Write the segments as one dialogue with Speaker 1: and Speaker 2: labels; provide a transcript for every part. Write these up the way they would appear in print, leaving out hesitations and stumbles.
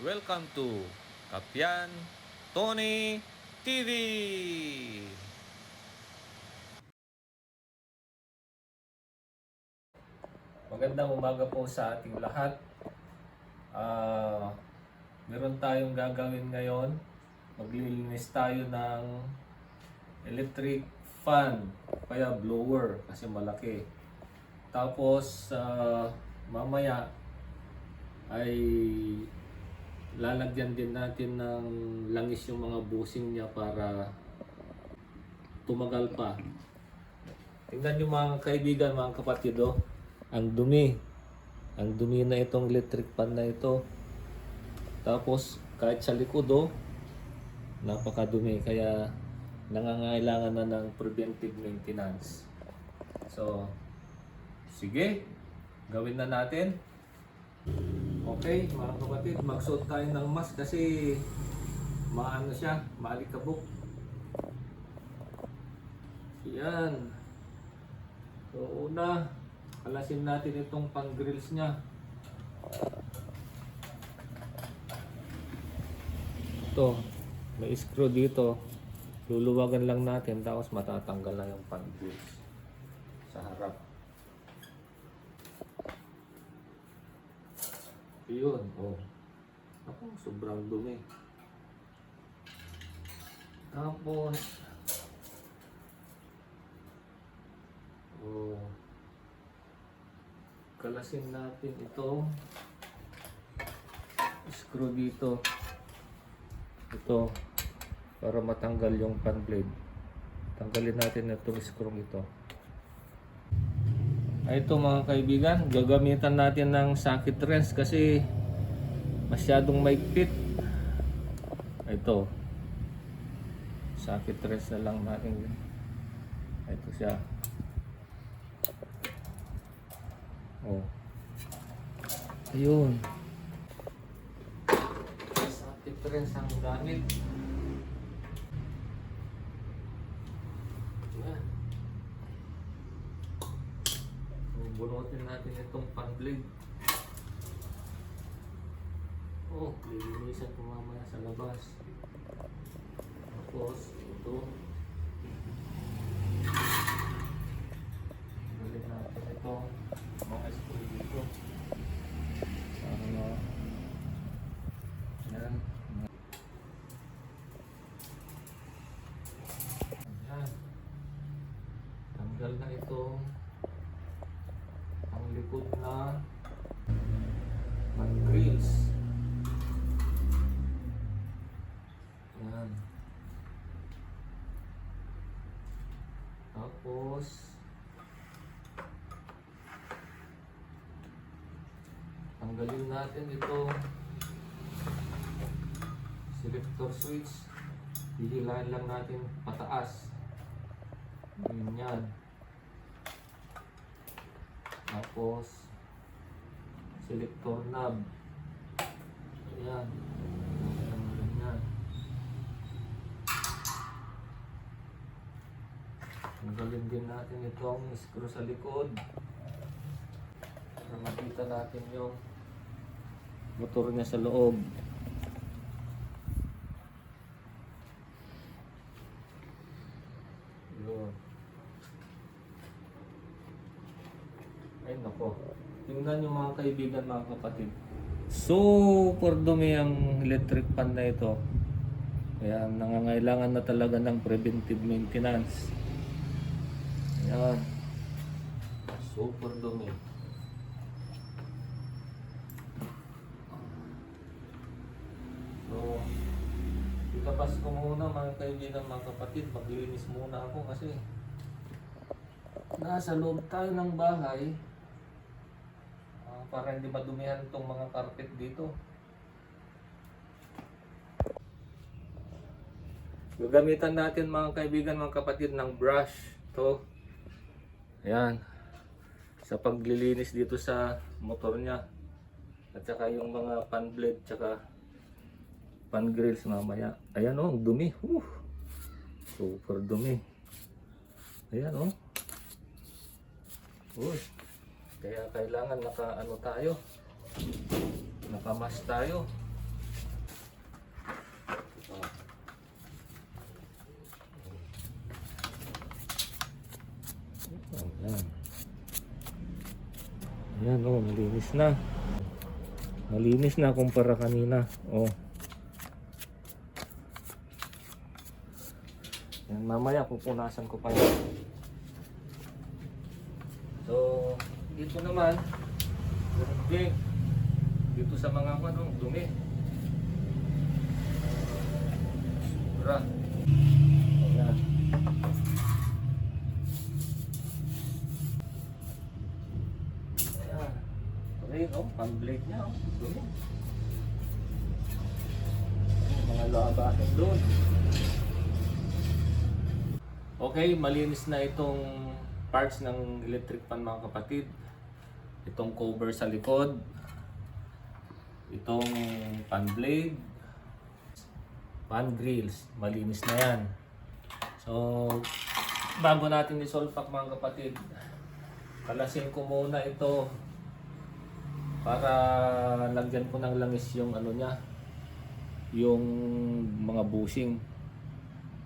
Speaker 1: Welcome to Kapyan Tony TV!
Speaker 2: Magandang umaga po sa ating lahat. Meron tayong gagawin ngayon. Maglilinis tayo ng electric fan, kaya blower kasi malaki. Tapos mamaya ay lalagyan din natin ng langis yung mga busing niya para tumagal pa. Tingnan nyo mga kaibigan, mga kapatid, oh. Ang dumi. Ang dumi na itong electric fan na ito. Tapos kahit sa likod, oh, napakadumi. Kaya nangangailangan na ng preventive maintenance. So, sige, gawin na natin. Okay, mga kapatid, magsuot tayo ng mask kasi maano siya, maalikabok. Yan. So, una, kalasin natin itong pang-grills niya. Ito, may screw dito. Luluwagan lang natin tapos matatanggal na yung pang-grills sa harap. Yun, oh. Ako, sobrang dumi. Tapos, oh, kalasin natin itong screw dito. Ito, para matanggal yung fan blade. Tanggalin natin itong screw ito. Ito mga kaibigan, gagamitan natin ng socket wrench kasi masyadong maigpit. Ito, socket wrench na lang natin. Ito siya. Oh. Ayun. Socket wrench ang gamit. Ayan. Bunutin natin itong fan blade. Oh, lilinisan ko mamaya sa labas. Tapos, ito. Galing natin ito. Mga screw dito. Ano? Yan. Yan. Tanggal na itong ang likod na pang-grills. Yan. Tapos tanggalin natin itong selector switch. Hihilahin lang natin pataas. Ganyan. Tapos selector knob. Ayan. Ganyan. Tanggalin din natin itong screw sa likod para makita natin yung motor niya sa loob. Yun. Ay nako. Tingnan nyo mga kaibigan, mga kapatid. Super dumi ang electric fan na ito. Kaya nangangailangan na talaga ng preventive maintenance. Ayan. Super dumi. So, ilabas ko muna mga kaibigan, mga kapatid. Maglinis muna ako kasi nasa loob tayo ng bahay. Para hindi madumihan itong mga carpet dito. Gagamitan natin mga kaibigan, mga kapatid, ng brush. Ito. Ayan. Sa paglilinis dito sa motor niya. At saka yung mga fan blade, saka fan grills mamaya. Ayan o, dumi. Super dumi. Ayan o. Uy. Kaya kailangan naka-ano tayo. Naka-mask tayo. Yan oh, malinis na. Malinis na kumpara kanina. Oh. Yan, mamaya pupunasan ko pa yan. So, dito naman, dito sa mga dumi. Sobra. Ayan. Ayan. Rin, pan-blade niya, dumi. Mga labasan doon. Okay, malinis na itong parts ng electric fan mga kapatid. Itong cover sa likod. Itong fan blade. Fan grills. Malinis na yan. So, bago natin isolpak mga kapatid, kalasin ko muna ito para lagyan ko ng langis yung niya, yung mga bushing,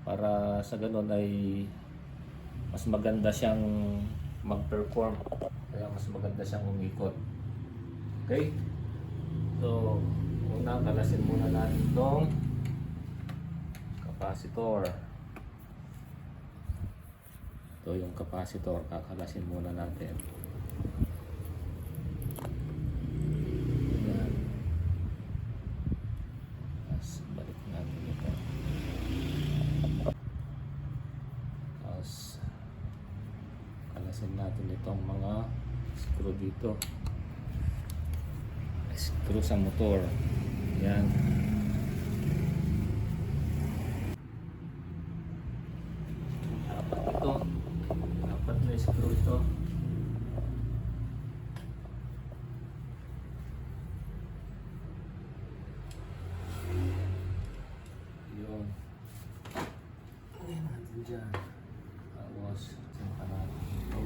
Speaker 2: para sa ganun ay mas maganda siyang mag-perform, kaya mas maganda siyang umikot. Okay? So, una kalasin muna natin itong capacitor. Ito yung capacitor, kakalasin muna natin. Ayan. Tapos balik natin ito. Tapos kalasin natin itong mga screw dito. Screw sa motor. Yan. Apat ito. Apat na screw ito. Yun. Ayan natin dyan. Tapos, saan natin ito.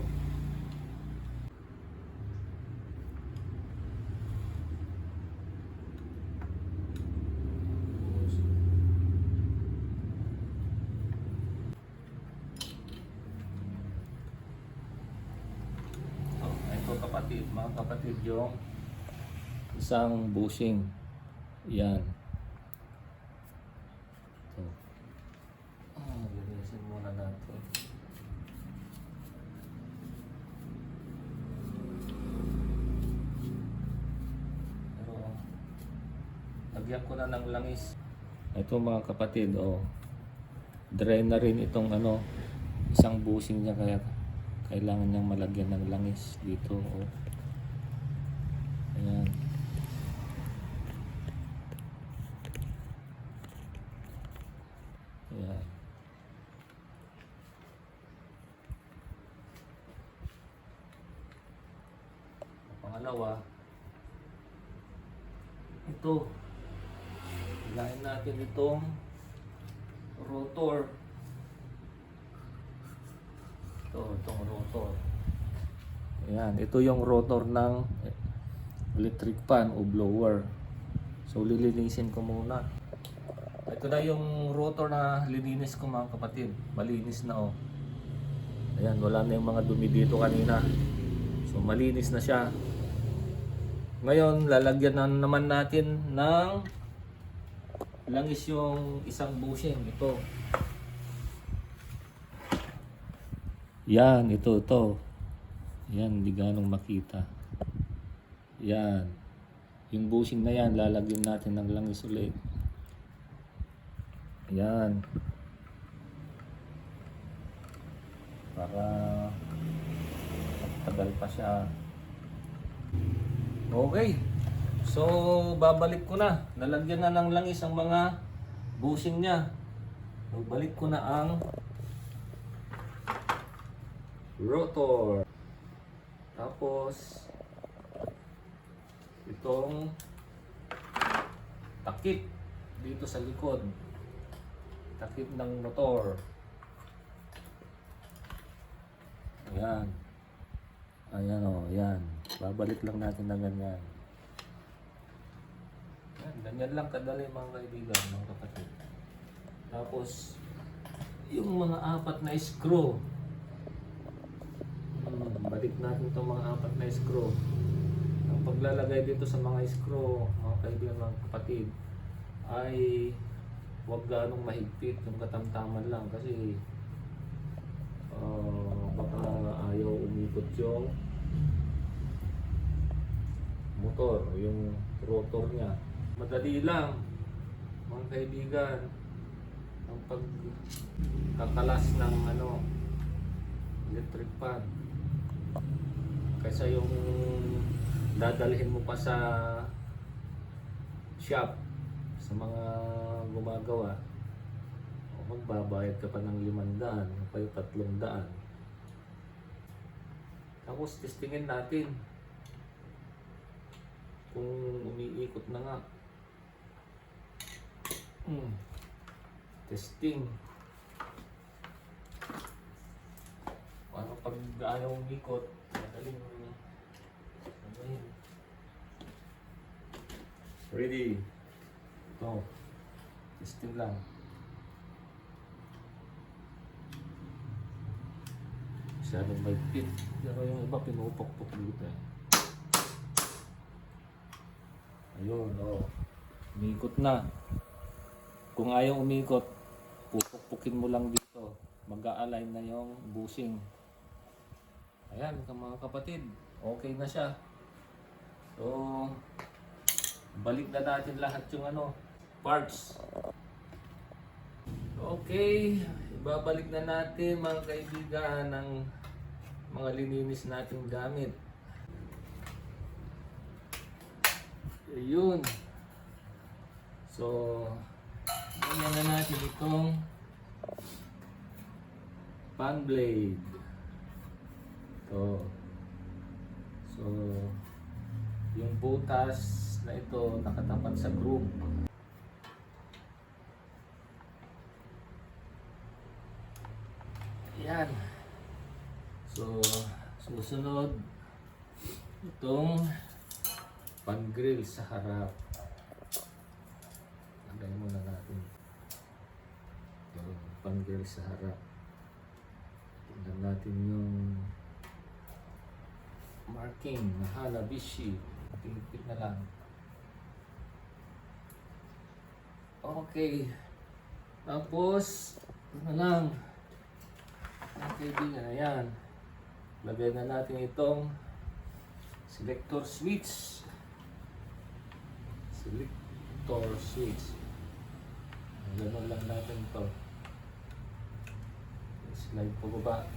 Speaker 2: Kapatid, mga kapatid, yung isang bushing. Yan. So, linisin muna natin. Pero lagyan ko na ng langis. Ito mga kapatid, dry na rin itong isang bushing niya, kaya kailangan niyang malagyan ng langis dito. Ayan. Ayan. Pangalawa, ito. Hilahin natin itong rotor. Itong rotor. Ayan, ito yung rotor ng electric fan o blower. So lilinisin ko muna. Ito na yung rotor na lininis ko mga kapatid. Malinis na Ayan, wala na yung mga dumi dito kanina. So malinis na siya. Ngayon, lalagyan na naman natin ng langis yung isang bushing. Ito. Yan, ito. Yan, hindi ganong makita. Yan. Yung bushing na yan, lalagyan natin ng langis ulit. Yan. Para tagal pa siya. Okay. So, babalik ko na. Nalagyan na ng langis ang mga bushing niya. Babalik ko na ang rotor. Tapos itong takip dito sa likod. Takip ng motor. Ayan. Ayan ayan. Babalik lang natin na ganyan. Ayan, ganyan lang kadali mga kaibigan, mga kapatid. Tapos yung mga apat na screw. Balik natin itong mga apat na screw. ang paglalagay dito sa mga screw, mga kaibigan, mga kapatid, ay huwag ganong mahigpit, yung katamtaman lang kasi baka ayaw umikot yung motor, yung rotor niya. Madali lang mga kaibigan ang pagkakalas ng electric fan kaysa yung dadalhin mo pa sa shop sa mga gumagawa o magbabayad ka pa ng 500 o kayo 300. Tapos testingin natin kung umiikot na nga. Testing. Paano pag ayaw umikot? Madaling sabihin. Ready? Ito. Testing lang. Masyadong mahigpit. Pero yung iba pinupok-pok dito eh. Ayun, umikot na. Kung ayaw umikot, pupukpukin mo lang dito. Mag-a-align na yung bushing. Ayan, mga kapatid. Okay na siya. So, balik na natin lahat yung parts. Okay, ibabalik na natin mga kaibigan ng mga lininis nating gamit. Ayun. So, ganyan na natin itong fan blade. So, yung butas na ito nakatapat sa groove. Ayan. So, susunod itong pan-grill sa harap. Lagay muna natin yung pan-grill sa harap. Tingnan natin yung marking na Hanabishi. Pilipit na lang. Okay. Tapos, na lang. Okay, ayan. Lagay na natin itong selector switch. Selector switch. Ganun lang natin ito. Slide po baba.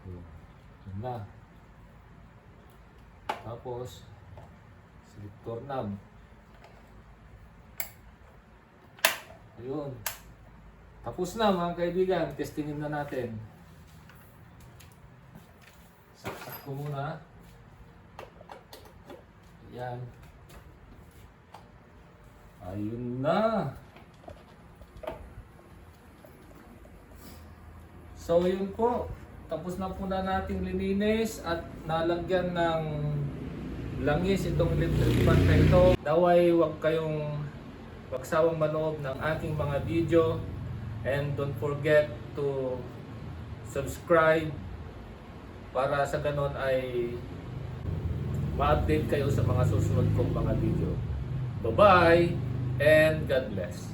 Speaker 2: Yan na. Tapos selector knob. Ayun. Tapos na mga kaibigan. Testingin na natin. Saksak ko muna. Yan. Ayun na. So yun po. Tapos na po na nating lininis at nalagyan ng langis itong electric fan na ito. Naway huwag kayong magsawang manood ng aking mga video. And don't forget to subscribe para sa ganon ay ma-update kayo sa mga susunod kong mga video. Bye-bye and God bless.